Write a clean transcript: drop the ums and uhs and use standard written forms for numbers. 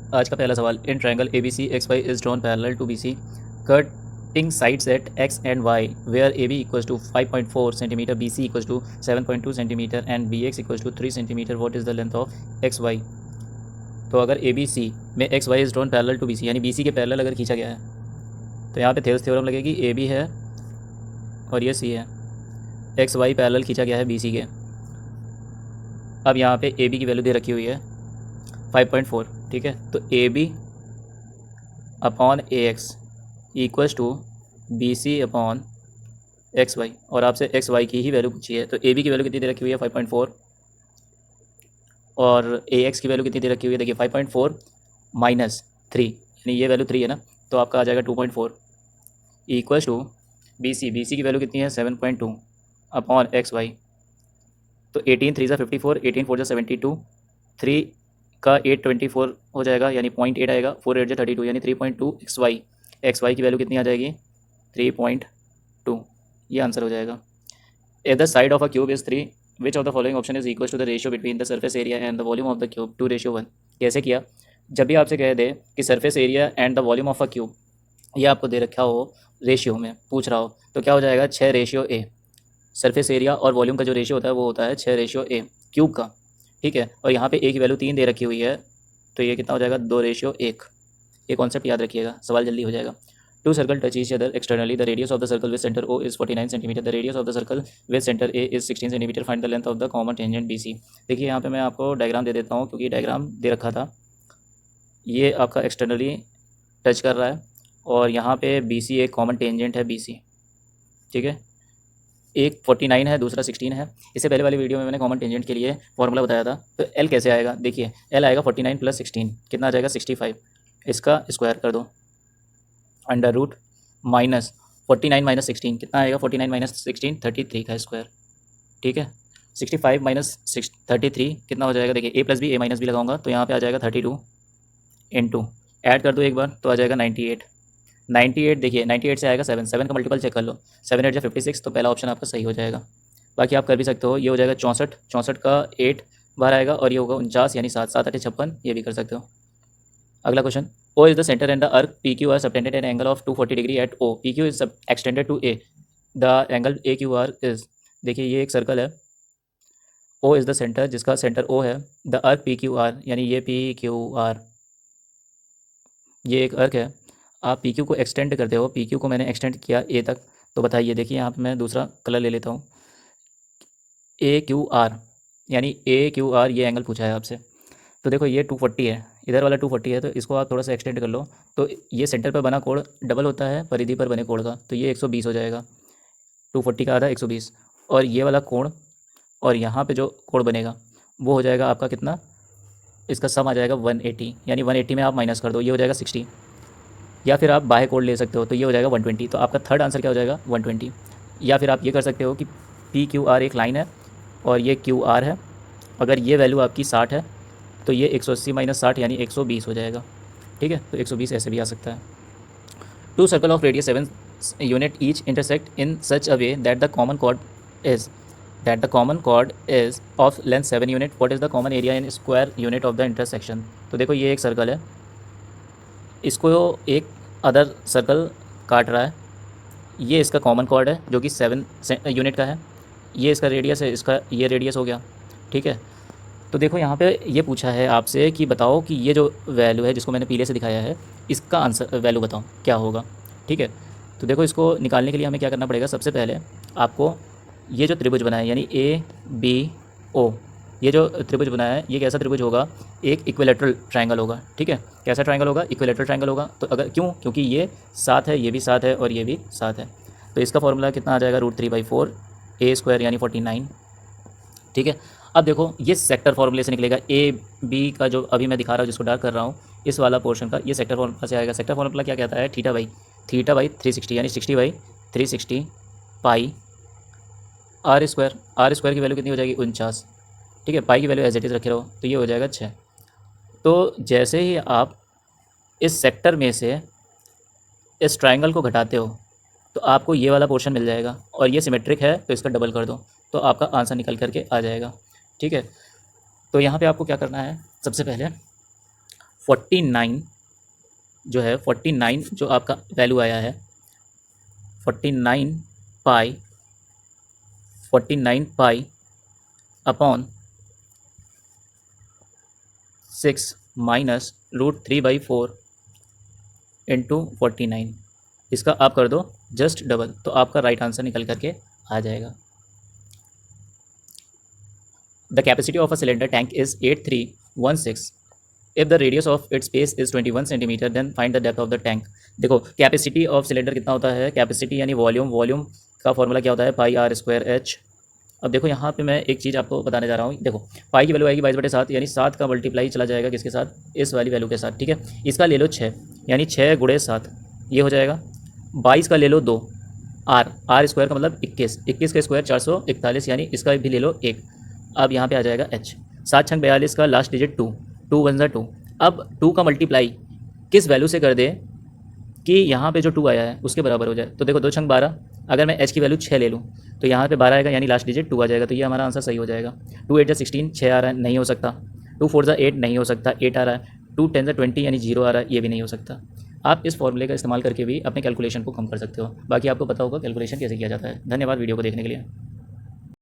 आज का पहला सवाल, in triangle A B C X Y is drawn parallel to B C cutting sides at X and Y where A B equals to 5.4 centimetre, B C equals to 7.2 centimetre and B X equals to 3 centimetre, what is the length of X Y. तो अगर A B C में X Y is drawn parallel to B C यानी B सी के parallel अगर खींचा गया है तो यहाँ पे थेल्स थ्योरम लगेगी, ए बी है और ये सी है, एक्स वाई पैरेलल खींचा गया है बी सी के। अब यहाँ पे ए बी की वैल्यू दे रखी हुई है 5.4, ठीक है। तो A B upon A X equals to B C upon X Y, और आपसे एक्स वाई की ही वैल्यू पूछी है। तो ए बी की वैल्यू कितनी दे रखी हुई है 5.4 और ए एक्स की वैल्यू कितनी दे रखी हुई है, देखिए 5.4 माइनस 3 यानी ये वैल्यू 3 है ना, तो आपका आ जाएगा 2.4 इक्वल्स टू बी सी की वैल्यू कितनी है 7.2 अपॉन एक्स वाई। तो 18 3 54, 18 4 72, 3 का 8 24 हो जाएगा यानी 0.8 आएगा, 4 8 32 यानी 3.2 एक्स वाई की वैल्यू कितनी आ जाएगी 3.2, ये आंसर हो जाएगा। If the side of a cube is 3 which of the following option is equal to the ratio between the surface area and the volume of the cube 2:1। कैसे किया, जब भी आपसे कह दे कि surface area and the volume of a cube ये आपको दे रखा हो रेशियो में पूछ रहा हो तो क्या हो जाएगा 6:A। सरफेस एरिया और वॉल्यूम का जो रेशियो होता है वो होता है 6:A क्यूब का, ठीक है। और यहाँ पे ए की वैल्यू 3 दे रखी हुई है तो ये कितना हो जाएगा 2:1। ये कॉन्सेप्ट याद रखिएगा, सवाल जल्दी हो जाएगा। Two circle touch each other externally, the radius of the circle with centre O is 49 centimetre, the radius of the circle with centre A is 16 centimetre, find the length of the common tangent B C. देखिए यहाँ पे मैं आपको diagram दे देता हूँ क्योंकि diagram दे रखा था, ये आपका एक्सटर्नली टच कर रहा है और यहाँ पे बी सी एक कॉमन टेंजेंट है बी सी, ठीक है। एक 49 है, दूसरा 16 है। इससे पहले वाली वीडियो में मैंने कॉमन टेंजेंट के लिए फॉर्मूला बताया था। तो एल कैसे आएगा, देखिए एल आएगा 49 + 16 कितना आ जाएगा 65, इसका स्क्वायर कर दो अंडर रूट माइनस 49 - 16 कितना आएगा 49 - 16 33 का स्क्वायर, ठीक है। 65 - 33 कितना हो जाएगा, देखिए a + b a - b लगाऊंगा तो यहाँ पे आ जाएगा 32 इंटू ऐड कर दो एक बार तो आ जाएगा 98। 98 देखिए 98 से आएगा 7, 7 का मल्टीपल चेक कर लो, 7 8 56, तो पहला ऑप्शन आपका सही हो जाएगा। बाकी आप कर भी सकते हो, ये हो जाएगा 64, 64 का 8 बार आएगा और ये होगा 49 यानी 7 7 8 56, ये भी कर सकते हो। अगला question, O is the centre and the arc P Q R subtended an angle of 240 degree at O, P Q is extended to A, the angle A Q R is. देखिए ये एक सर्कल है, O is the centre जिसका centre O है, the arc P Q are यानी ये P Q are, ये एक अर्क है। आप पी क्यू को एक्सटेंड करते हो, पी क्यू को मैंने एक्सटेंड किया ए तक, तो बताइए देखिए यहाँ पे मैं दूसरा कलर ले लेता हूँ, ए क्यू आर यानी ए क्यू आर ये एंगल पूछा है आपसे। तो देखो ये 240 है, इधर वाला 240 है, तो इसको आप थोड़ा सा एक्सटेंड कर लो तो ये सेंटर पर बना कोण डबल होता है परिधि पर बने कोण का, तो ये 120 हो जाएगा, 240 का आधा 120, और ये वाला कोण और यहाँ पे जो कोण बनेगा वो हो जाएगा आपका कितना, इसका सम आ जाएगा 180, यानी 180 में आप माइनस कर दो ये हो जाएगा 60, या फिर आप बाय कोड ले सकते हो तो ये हो जाएगा 120। तो आपका थर्ड आंसर क्या हो जाएगा 120। या फिर आप ये कर सकते हो कि पी क्यू आर एक लाइन है और ये क्यू आर है, अगर ये वैल्यू आपकी 60 है तो ये 180 - 60 यानी 120 हो जाएगा, ठीक है। तो 120 ऐसे भी आ सकता है। Two circle of radius 7 unit each intersect in such a way that the common chord is of length 7 unit, what is the common area in square unit of the intersection. तो देखो ये एक सर्कल है, इसको एक other circle काट रहा है, ये इसका कॉमन कॉर्ड है जो कि 7 यूनिट का है, ये इसका रेडियस है, इसका ये रेडियस हो गया, ठीक है। तो देखो यहाँ पे ये पूछा है आपसे कि बताओ कि ये जो वैल्यू है जिसको मैंने पीले से दिखाया है इसका आंसर वैल्यू बताओ क्या होगा, ठीक है। तो देखो इसको निकालने के लिए हमें क्या करना पड़ेगा, सबसे पहले आपको ये जो त्रिभुज बना है यानी ए बी ओ, ये जो त्रिभुज बना है ये कैसा त्रिभुज होगा, एक इक्विलेटरल ट्रायंगल होगा, ठीक है। कैसा ट्रायंगल होगा, इक्विलेटरल ट्रायंगल होगा। तो अगर क्योंकि ये 7 है, ये भी 7 है और ये भी 7 है, तो इसका फॉर्मूला कितना आ जाएगा √3/4 ए स्क्वायर यानी 49, ठीक है। अब देखो ये सेक्टर फॉर्मूले से निकलेगा, ए बी का जो अभी मैं दिखा रहा हूँ जिसको डार्क कर रहा हूँ इस वाला पोर्शन का, ये सेक्टर फॉर्मूला से आएगा। सेक्टर फॉर्मूला क्या कहता है, थीटा बाई 360 यानी 60/360 पाई आर स्क्वायर की वैल्यू कितनी हो जाएगी 49, ठीक है। पाई की वैल्यू एज इट इज़ रखे रहो तो ये हो जाएगा 6। तो जैसे ही आप इस सेक्टर में से इस ट्रायंगल को घटाते हो तो आपको ये वाला पोर्शन मिल जाएगा और ये सिमेट्रिक है तो इसका डबल कर दो तो आपका आंसर निकल करके आ जाएगा, ठीक है। तो यहाँ पे आपको क्या करना है, सबसे पहले 49 जो है 49 जो आपका वैल्यू आया है 49 पाई 49 पाई अपॉन 6 माइनस √3/4 इंटू 49, इसका आप कर दो जस्ट डबल, तो आपका राइट आंसर निकल करके आ जाएगा। The capacity of a cylinder tank is 8316। If the radius of its space is 21 centimetre then find the depth of the tank. देखो कैपेसिटी ऑफ सिलेंडर कितना होता है, कैपेसिटी यानी वॉल्यूम, वॉल्यूम का फॉर्मूला क्या होता है, पाई आर स्क्वायर एच। अब देखो यहाँ पे मैं एक चीज़ आपको बताने जा रहा हूँ। देखो पाई की वैल्यू आएगी 22/7, यानी 7 का मल्टीप्लाई चला जाएगा किसके साथ, इस वाली वैल्यू के साथ, ठीक है। इसका ले लो 6, यानी 6 गुणे 7 ये हो जाएगा। 22 का ले लो 2, आर स्क्वायर का मतलब 21, 21 का स्क्वायर 441, यानी इसका भी ले लो 1। अब यहाँ पे आ जाएगा एच। 7 छंग 42 का लास्ट डिजिट 2, 2 1 2। अब 2 का मल्टीप्लाई किस वैल्यू से कर दे कि यहाँ पे जो 2 आया है उसके बराबर हो जाए। तो देखो 2 छंग 12, अगर मैं एच की वैल्यू 6 ले लूँ तो यहाँ पे 12 आएगा, यानी लास्ट डिजिट 2 आ जाएगा, तो ये हमारा आंसर सही हो जाएगा। 2 8 16, 6 आ रहा है, नहीं हो सकता। 2 4 8 नहीं हो सकता, 8 आ रहा है। 2 10 20 यानी 0 आ रहा है, ये भी नहीं हो सकता। आप इस फॉर्मूले का इस्तेमाल करके भी अपने कैलकुलेशन को कम कर सकते हो। बाकी आपको पता होगा कैलकुलेशन कैसे किया जाता है। धन्यवाद वीडियो को देखने के लिए।